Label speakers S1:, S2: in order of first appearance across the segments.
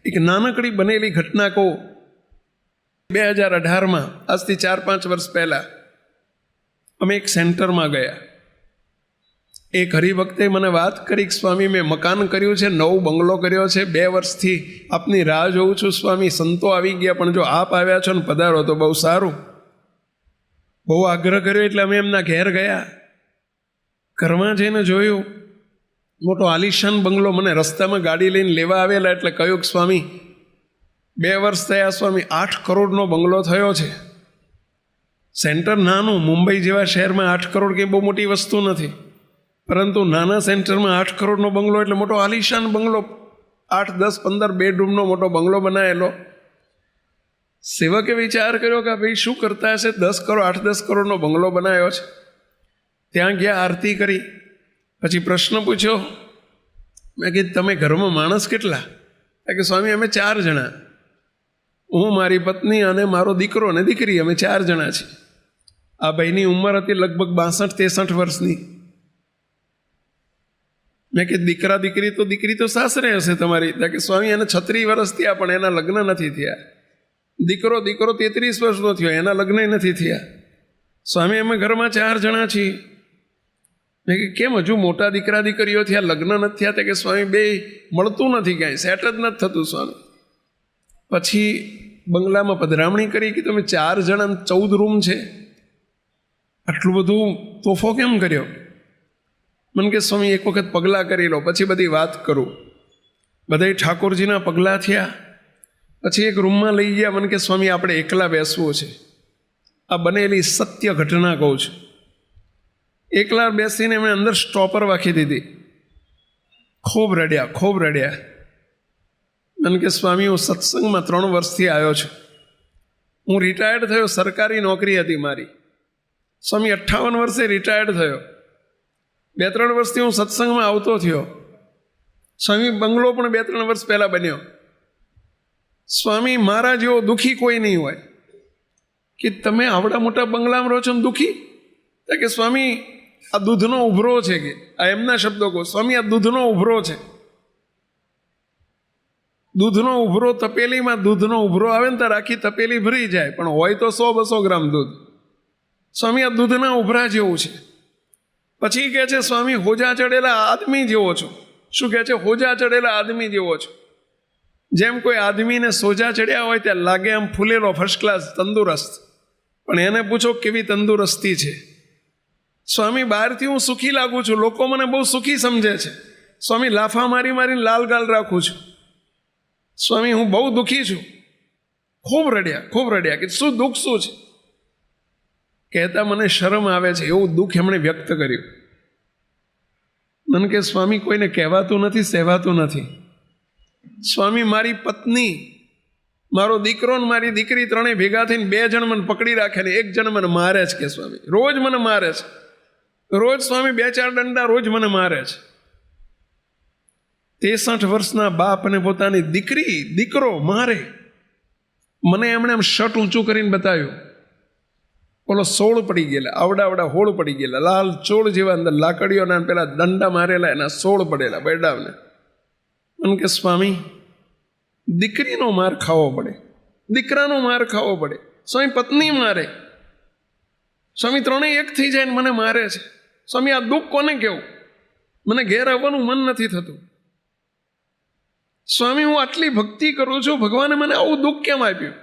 S1: એક નાનકડી બનેલી ઘટના કહું. 2018માં, આજથી 4-5 વર્ષ પહેલાં અમે એક સેન્ટરમાં ગયા. એક હરિભક્તે મને વાત કરી કે સ્વામી, મેં મકાન કર્યું છે, નવો બંગલો કર્યો છે, 2 વર્ષથી આપની રાહ જોઉં છું સ્વામી, સંતો આવી ગયા, પણ જો આપ આવ્યા છો ને પધારો તો બહુ સારું. બહુ આગ્રહ કર્યો એટલે અમે એમના ઘેર ગયા. ઘરમાં જઈને જોયું, મોટો આલિશાન બંગલો. મને રસ્તામાં ગાડી લઈને લેવા આવેલા એટલે કહ્યું કે સ્વામી, 2 વર્ષ થયા સ્વામી, 8 કરોડનો બંગલો થયો છે. સેન્ટર નાનું, મુંબઈ જેવા શહેરમાં 8 કરોડ કંઈ બહુ મોટી વસ્તુ નથી, પરંતુ નાના સેન્ટરમાં 8 કરોડનો બંગલો એટલે મોટો આલિશાન બંગલો. 8, 10, 15 બેડરૂમનો મોટો બંગલો બનાવેલો. સેવકે વિચાર કર્યો કે ભાઈ શું કરતા હશે, 8-10 કરોડનો બંગલો બનાવ્યો છે. ત્યાં ગયા, આરતી કરી, પછી પ્રશ્ન પૂછ્યો. મેં કીધું તમે ઘરમાં માણસ કેટલા? કે સ્વામી અમે 4 જણા, હું, મારી પત્ની અને મારો દીકરો અને દીકરી, અમે 4 જણા છીએ. આ ભાઈની ઉંમર હતી લગભગ 62-63 વર્ષની. મેં કીધું દીકરી તો સાસરે હશે તમારી? કે સ્વામી એને 36 વર્ષ થયા પણ એના લગ્ન નથી થયા. દીકરો 33 વર્ષનો થયો, એના લગ્ન નથી થયા. સ્વામી અમે ઘરમાં 4 જણા છીએ. મેં કે કેમ હજુ મોટા દીકરા દીકરીઓ થયા, લગ્ન નથી થયા? કે સ્વામી બે મળતું નથી, ક્યાંય સેટ જ નથી થતું સ્વામી. પછી બંગલામાં પધરામણી કરી કે તમે 4 જણા, 14 રૂમ છે, આટલું બધું તોફો કેમ કર્યો? મને કે સ્વામી એક વખત પગલાં કરી લો, પછી બધી વાત કરું. બધાય ઠાકોરજીના પગલાં થયા. પછી એક રૂમમાં લઈ ગયા. મને કે સ્વામી આપણે એકલા બેસવું છે. આ બનેલી સત્ય ઘટના કહું છું. એકલા બેસીને એમણે અંદર સ્ટોપર વાંખી દીધી. ખૂબ રડ્યા. મને કે સ્વામી હું સત્સંગમાં 3 વર્ષથી આવ્યો છું. હું રિટાયર્ડ થયો, સરકારી નોકરી હતી મારી. સ્વામી 58 વર્ષે રિટાયર્ડ થયો. 2-3 વર્ષથી હું સત્સંગમાં આવતો થયો. સ્વામી બંગલો પણ 2-3 વર્ષ પહેલાં બન્યો. સ્વામી મારા જેવો દુઃખી કોઈ નહીં હોય. કે તમે આવડા મોટા બંગલામાં રહો છો ને દુઃખી? કે સ્વામી આ દૂધનો ઉભરો છે. કે આ એમના શબ્દો કહો, સ્વામી આ દૂધનો ઉભરો છે. દૂધનો ઉભરો, તપેલીમાં દૂધનો ઉભરો આવે ને ત્યારે આખી તપેલી ભરી જાય, પણ હોય તો 100-200 ગ્રામ દૂધ. સ્વામી આ દૂધના ઉભરા જેવું છે. પછી કહે છે સ્વામી હોજા ચડેલા આદમી જેવો છો. શું કહે છે? હોજા ચડેલા આદમી જેવો છો. જેમ કોઈ આદમીને સોજા ચડ્યા હોય ત્યાં લાગે આમ ફૂલેલો, ફર્સ્ટ ક્લાસ, તંદુરસ્ત, પણ એને પૂછો કેવી તંદુરસ્તી છે. સ્વામી બહારથી હું સુખી લાગુ છું, લોકો મને બહુ સુખી સમજે છે. સ્વામી લાફા મારીને લાલ ગાલ રાખું છું. સ્વામી હું બહુ દુઃખી છું. ખૂબ રડ્યા કે શું દુઃખ શું છે? કહેતા મને શરમ આવે છે એવું દુઃખ એમણે વ્યક્ત કર્યું. મને કે સ્વામી કોઈને કહેવાતું નથી, સહેવાતું નથી. સ્વામી મારી પત્ની, મારો દીકરો ને મારી દીકરી ત્રણેય ભેગા થઈને 2 જણ મને પકડી રાખે ને 1 જણ મને મારે છે. કે સ્વામી રોજ મને મારે છે. રોજ સ્વામી 2-4 દંડા રોજ મને મારે છે. 63 વર્ષના બાપ અને પોતાની દીકરો મારે. મને એમણે આમ શર્ટ ઊંચું કરીને બતાવ્યું. બોલો 16 પડી ગયેલા, આવડા હોળ પડી ગયેલા, લાલ ચોળ જેવા, અંદર લાકડીઓના પેલા દંડા મારેલા, એના 16 પડેલા બેડાવને. મને કે સ્વામી દીકરીનો માર ખાવો પડે, દીકરાનો માર ખાવો પડે, સ્વામી પત્ની મારે, સ્વામી ત્રણેય એક થઈ જાય ને મને મારે છે. સ્વામી આ દુઃખ કોને કેવું? મને ઘેર આવવાનું મન નથી થતું. સ્વામી હું આટલી ભક્તિ કરું છું, ભગવાને મને આવું દુઃખ કેમ આપ્યું?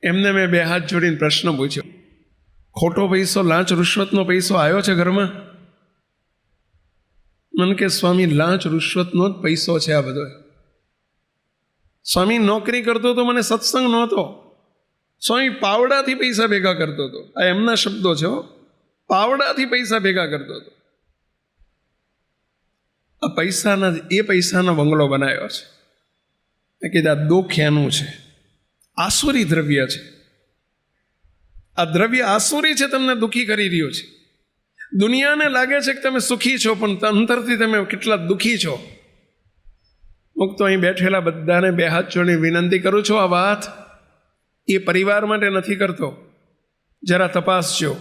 S1: એમને મેં 2 હાથ જોડીને પ્રશ્ન પૂછ્યો, ખોટો પૈસો, લાંચ રૂશ્વતનો પૈસો આવ્યો છે ઘરમાં? મને કે સ્વામી લાંચ રૂશ્વતનો જ પૈસો છે આ બધો. સ્વામી નોકરી કરતો તો મને સત્સંગ નહોતો. સ્વામી પાવડાથી પૈસા ભેગા કરતો હતો. આ એમના શબ્દો છે. પાવડાથી પૈસા ભેગા કરતો હતો. આ પૈસાનો બંગલો બનાવ્યો છે. મેં કીધું આ દુઃખ એનું છે, આસુરી દ્રવ્ય છે. આ દ્રવ્ય આસુરી છે, તમને દુઃખી કરી રહ્યો છે. દુનિયાને લાગે છે કે તમે સુખી છો, પણ અંતરથી તમે કેટલા દુઃખી છો. હું તો અહીં બેઠેલા બધાને 2 હાથ જોડી વિનંતી કરું છું, આ વાત એ પરિવાર માટે નથી કરતો. જરા તપાસજો.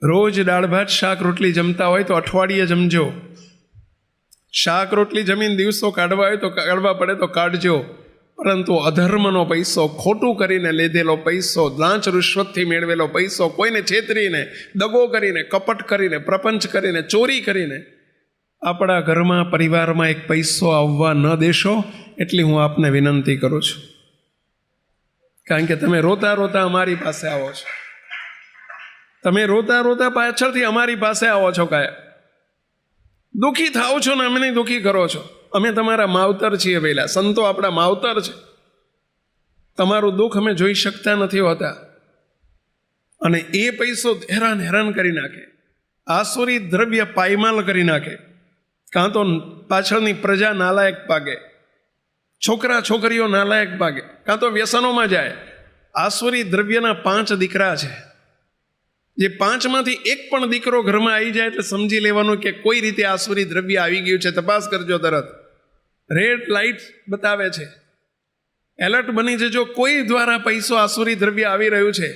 S1: રોજ દાળ ભાત શાક રોટલી જમતા હોય તો અઠવાડિયે જમજો. શાક રોટલી જમીન દિવસો કાઢવા હોય તો કાઢવા પડે તો કાઢજો, પરંતુ અધર્મનો પૈસો, ખોટું કરીને લીધેલો પૈસો, લાંચ રૂશ્વતથી મેળવેલો પૈસો, કોઈને છેતરીને, દગો કરીને, કપટ કરીને, પ્રપંચ કરીને, ચોરી કરીને આપણા ઘરમાં, પરિવારમાં એક પૈસો આવવા ન દેશો, એટલી હું આપને વિનંતી કરું છું. કારણ કે તમે રોતા રોતા અમારી પાસે આવો છો, તમે રોતા રોતા પાછળથી અમારી પાસે આવો છો, કાંઈ દુઃખી થાઓ છો ને અમને દુઃખી કરો છો. અમે તમારા માવતર છીએ, પહેલાં સંતો આપણા માવતર છે. તમારું દુઃખ અમે જોઈ શકતા નથી હોતા, અને એ પૈસો હેરાન કરી નાખે, આસુરી દ્રવ્ય પાયમાલ કરી નાખે. કાં તો પાછળની પ્રજા નાલાયક પાગે, છોકરા છોકરીઓ નાલાયક પાગે, કાં તો વ્યસનોમાં જાય. આસુરી દ્રવ્યના 5 દીકરા છે. જે 5માંથી એક પણ દીકરો ઘરમાં આવી જાય એટલે સમજી લેવાનું કે કોઈ રીતે આસુરી દ્રવ્ય આવી ગયું છે. તપાસ કરજો, તરત રેડ લાઇટ બતાવે છે, એલર્ટ બની જજો. કોઈ દ્વારા પૈસો આસુરી દ્રવ્ય આવી રહ્યું છે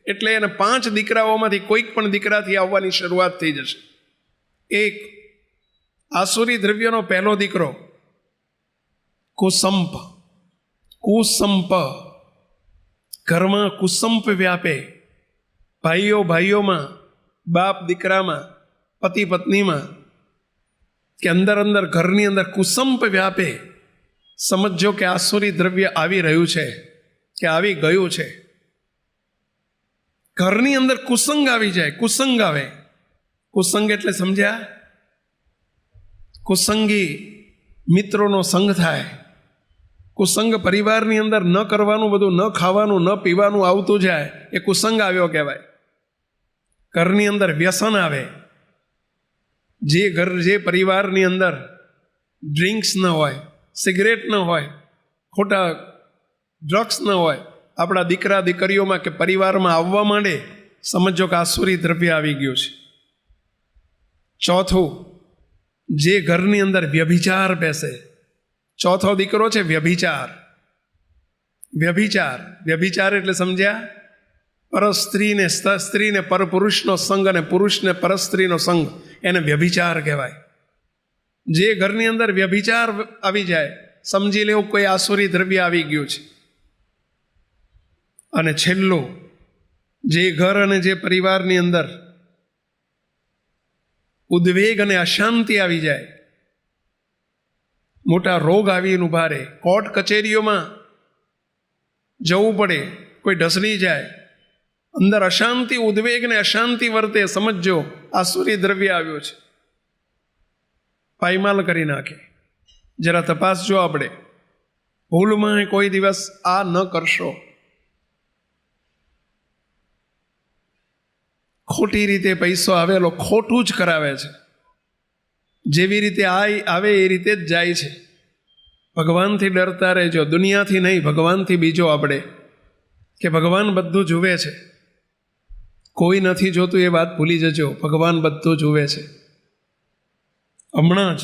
S1: એટલે એને 5 દીકરાઓમાંથી કોઈક પણ દીકરાથી આવવાની શરૂઆત થઈ જશે. એક આસુરી દ્રવ્યનો પહેલો દીકરો કુસંપ. ઘરમાં કુસંપ વ્યાપે, ભાઈઓમાં, બાપ દીકરામાં, પતિ પત્નીમાં, કે અંદર ઘરની અંદર કુસંપ વ્યાપે. સમજો કે આસુરી દ્રવ્ય આવી રહ્યું છે કે આવી ગયું છે. ઘરની અંદર કુસંગ આવી જાય, કુસંગ આવે. કુસંગ એટલે સમજ્યા? કુસંગી મિત્રોનો સંગ થાય. કુસંગ પરિવારની અંદર ન કરવાનું, બધું ન ખાવાનું, ન પીવાનું આવતું જાય, એ કુસંગ આવ્યો કહેવાય. ઘરની અંદર વ્યસન આવે. જે પરિવારની અંદર ડ્રિંક્સ ન હોય, સિગરેટ ન હોય, ખોટા ડ્રગ્સ ન હોય, આપણા દીકરા દીકરીઓમાં કે પરિવારમાં આવવા માંડે, સમજો કે આસુરી દ્રવ્ય આવી ગયું છે. ચોથું, જે ઘરની અંદર વ્યભિચાર બેસે. ચોથો દીકરો છે વ્યભિચાર. વ્યભિચાર એટલે સમજ્યા? સ્ત્રીને પરપુરુષનો સંગ અને પુરુષને પરસ્ત્રીનો સંગ, એને વ્યભિચાર કહેવાય. જે ઘરની અંદર વ્યભિચાર આવી જાય, સમજી લેવું કોઈ આસુરી દ્રવ્ય આવી ગયું છે. અને છેલ્લું, જે ઘર અને જે પરિવારની અંદર ઉદ્વેગ અને અશાંતિ આવી જાય, મોટા રોગ આવીને ઉભા રહે, કોર્ટ કચેરીઓમાં જવું પડે, કોઈ ઢસડી જાય, અંદર અશાંતિ, ઉદ્વેગ ને અશાંતિ વર્તે, સમજો આસુરી દ્રવ્ય આવ્યો છે. પાયમાલ કરી નાખે. જરા તપાસજો. આપણે ભૂલમાં કોઈ દિવસ આ ન કરશો. ખોટી રીતે પૈસો આવેલો ખોટું જ કરાવે છે. જેવી રીતે આવે એ રીતે જ જાય છે. ભગવાનથી ડરતા રહેજો, દુનિયાથી નહીં, ભગવાનથી. બીજો આપણે કે ભગવાન બધું જુએ છે, કોઈ નથી જોતું એ વાત ભૂલી જજો. ભગવાન બધું જુએ છે. હમણાં જ